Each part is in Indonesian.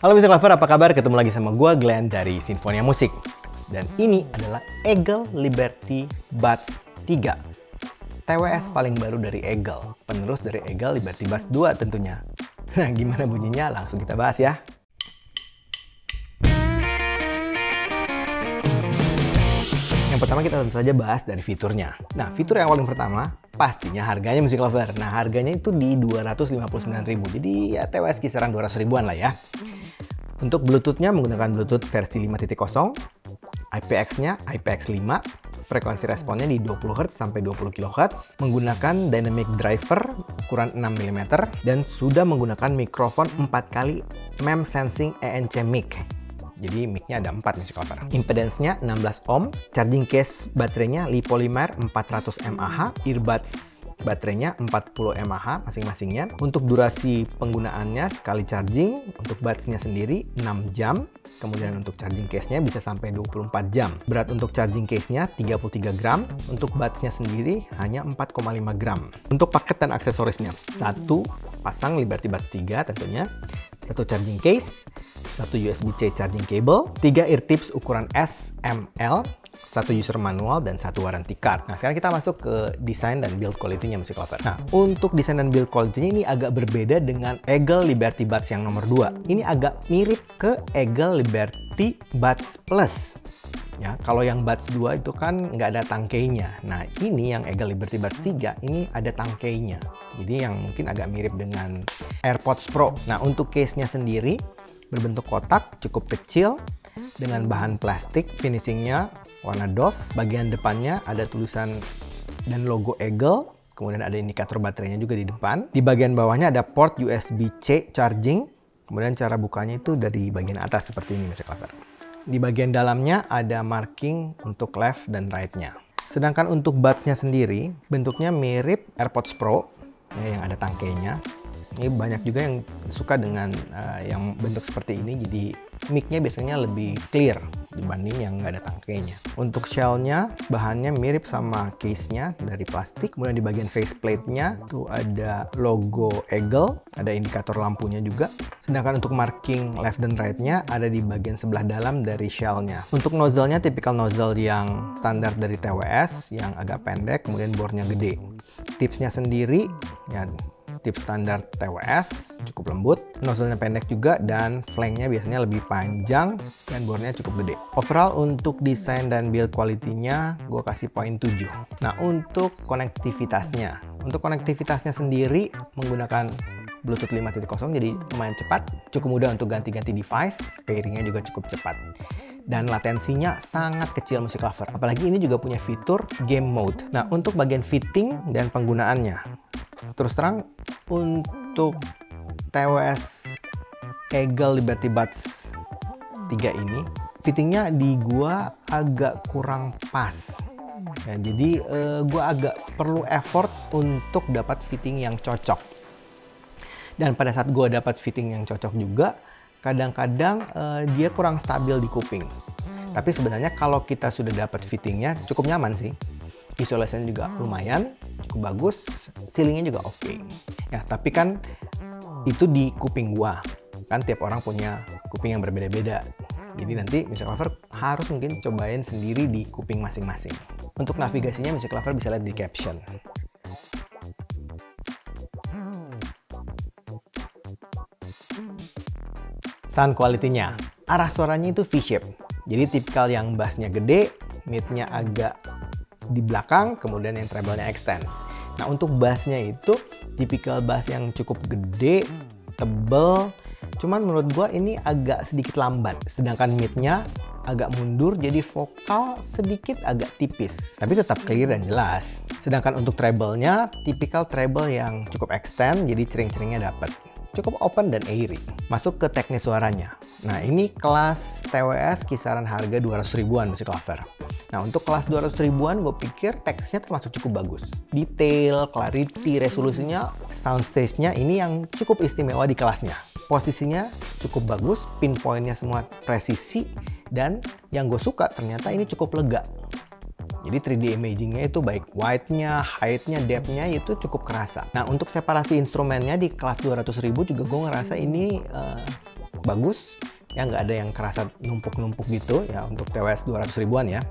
Halo Music Lover, apa kabar? Ketemu lagi sama gue Glenn dari Sinfonia Musik. Dan ini adalah Eagle Liberty Buds 3. TWS paling baru dari Eagle, penerus dari Eagle Liberty Buds 2 tentunya. Nah, gimana bunyinya? Langsung kita bahas ya. Yang pertama kita tentu saja bahas dari fiturnya. Nah, fitur yang paling pertama pastinya harganya Music Lover. Nah, harganya itu di 259.000. Jadi ya TWS kisaran 200 ribuan lah ya. Untuk Bluetooth-nya menggunakan Bluetooth versi 5.0, IPX-nya IPX5, frekuensi responnya di 20 Hz sampai 20 kHz, menggunakan dynamic driver ukuran 6 mm, dan sudah menggunakan mikrofon 4 kali MEM Sensing ENC mic. Jadi mic-nya ada 4 Music Lover. Impedance-nya 16 ohm, charging case baterainya Lipolymer 400 mAh, earbuds baterainya 40 mAh masing-masingnya. Untuk durasi penggunaannya sekali charging, untuk buds-nya sendiri 6 jam. Kemudian untuk charging case-nya bisa sampai 24 jam. Berat untuk charging case-nya 33 gram, untuk buds-nya sendiri hanya 4,5 gram. Untuk paket dan aksesorisnya, 1 pasang Liberty Buds 3 tentunya, 1 charging case, 1 USB-C charging cable, 3 ear tips ukuran SML, 1 user manual, dan 1 warranty card. Nah, sekarang kita masuk ke desain dan build quality-nya Music Lover. Nah, untuk desain dan build quality-nya ini agak berbeda dengan Eagle Liberty Buds yang nomor 2. Ini agak mirip ke Eagle Liberty Buds Plus. Ya, kalau yang Buds 2 itu kan nggak ada tangkainya. Nah, ini yang Eagle Liberty Buds 3 ini ada tangkainya. Jadi yang mungkin agak mirip dengan AirPods Pro. Nah, untuk case-nya sendiri berbentuk kotak, cukup kecil, dengan bahan plastik, finishingnya warna doff. Bagian depannya ada tulisan dan logo Eagle, kemudian ada indikator baterainya juga di depan. Di bagian bawahnya ada port USB-C charging, kemudian cara bukanya itu dari bagian atas seperti ini Music Lover. Di bagian dalamnya ada marking untuk left dan right-nya. Sedangkan untuk buds-nya sendiri bentuknya mirip AirPods Pro ya, yang ada tangkainya. Ini banyak juga yang suka dengan yang bentuk seperti ini, jadi mic-nya biasanya lebih clear dibanding yang nggak ada tangkainya. Untuk shell-nya, bahannya mirip sama case-nya dari plastik. Kemudian di bagian faceplate-nya tuh ada logo Eagle, ada indikator lampunya juga. Sedangkan untuk marking left dan right-nya ada di bagian sebelah dalam dari shell-nya. Untuk nozzle-nya tipikal nozzle yang standar dari TWS, yang agak pendek, kemudian bore-nya gede. Tipsnya sendiri, ya tips standar TWS, cukup lembut, nozzle-nya pendek juga, dan flank-nya biasanya lebih panjang, dan bore-nya cukup gede. Overall untuk desain dan build quality-nya, gue kasih poin 7. Nah, untuk konektivitasnya sendiri menggunakan Bluetooth 5.0, jadi lumayan cepat, cukup mudah untuk ganti-ganti device, pairing-nya juga cukup cepat. Dan latensinya sangat kecil Music Lover, apalagi ini juga punya fitur game mode. Nah, untuk bagian fitting dan penggunaannya, terus terang untuk TWS Eagle Liberty Buds 3 ini fittingnya di gua agak kurang pas ya, jadi gua agak perlu effort untuk dapat fitting yang cocok. Dan pada saat gua dapat fitting yang cocok juga, kadang-kadang dia kurang stabil di kuping. Tapi sebenarnya kalau kita sudah dapat fittingnya cukup nyaman sih. Isolasinya juga lumayan, cukup bagus, ceilingnya juga oke. Ya, tapi kan itu di kuping gua. Kan tiap orang punya kuping yang berbeda-beda. Jadi nanti Music Lover harus mungkin cobain sendiri di kuping masing-masing. Untuk navigasinya Music Lover bisa lihat di caption. Sound quality-nya, arah suaranya itu V-shape. Jadi tipikal yang bass-nya gede, mid-nya agak di belakang, kemudian yang treble-nya extend. Nah, untuk bass-nya itu tipikal bass yang cukup gede, tebel, cuman menurut gua ini agak sedikit lambat. Sedangkan mid-nya agak mundur, jadi vokal sedikit agak tipis, tapi tetap clear dan jelas. Sedangkan untuk treble-nya tipikal treble yang cukup extend, jadi cering-ceringnya dapat. Cukup open dan airy. Masuk ke teknis suaranya. Nah, ini kelas TWS kisaran harga 200 ribuan Music Lover. Nah, untuk kelas 200 ribuan gue pikir teksnya termasuk cukup bagus. Detail, clarity, resolusinya, soundstage-nya ini yang cukup istimewa di kelasnya. Posisinya cukup bagus, pinpoint-nya semua presisi, dan yang gue suka ternyata ini cukup lega. Jadi 3D imaging-nya itu baik width-nya, height-nya, depth-nya itu cukup kerasa. Nah, untuk separasi instrumennya di kelas 200.000 juga gue ngerasa ini cukup bagus. Ya nggak ada yang kerasa numpuk-numpuk gitu ya untuk TWS 200 ribuan ya.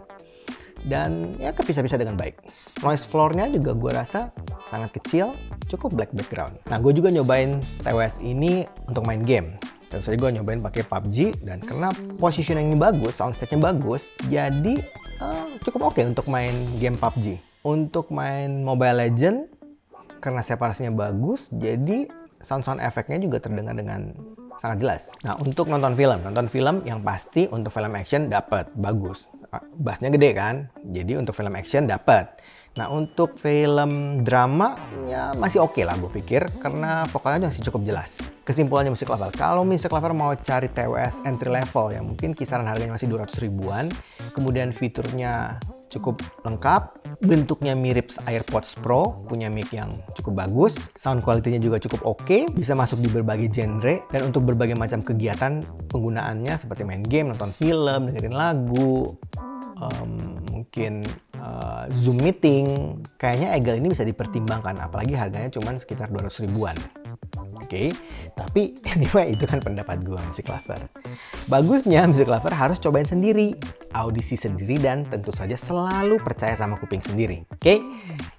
Dan ya kepisah-pisah dengan baik. Noise floor-nya juga gue rasa sangat kecil, cukup black background. Nah, gue juga nyobain TWS ini untuk main game. Tentu saja gue nyobain pakai PUBG, dan karena positioning ini bagus, soundstage-nya bagus, jadi cukup oke untuk main game PUBG. Untuk main Mobile Legends, karena separasinya bagus, jadi sound efeknya juga terdengar dengan sangat jelas. Nah, untuk nonton film yang pasti untuk film action dapat, bagus. Bassnya gede kan, jadi untuk film action dapat. Nah, untuk film drama ya masih oke lah gue pikir, karena vokalnya masih cukup jelas. Kesimpulannya Music Lover, kalau Music Lover mau cari TWS entry level yang mungkin kisaran harganya masih 200 ribuan, kemudian fiturnya cukup lengkap, bentuknya mirip AirPods Pro, punya mic yang cukup bagus, sound quality-nya juga cukup oke, bisa masuk di berbagai genre, dan untuk berbagai macam kegiatan penggunaannya seperti main game, nonton film, dengerin lagu, mungkin Zoom meeting, kayaknya Eagle ini bisa dipertimbangkan, apalagi harganya cuma sekitar 200 ribuan. Oke, tapi anyway, itu kan pendapat gue, Music Lover. Bagusnya Music Lover harus cobain sendiri, audisi sendiri, dan tentu saja selalu percaya sama kuping sendiri. Oke,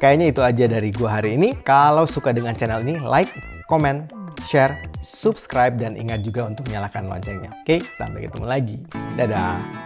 kayaknya itu aja dari gue hari ini. Kalau suka dengan channel ini, like, comment, share, subscribe, dan ingat juga untuk nyalakan loncengnya. Oke, sampai ketemu lagi. Dadah!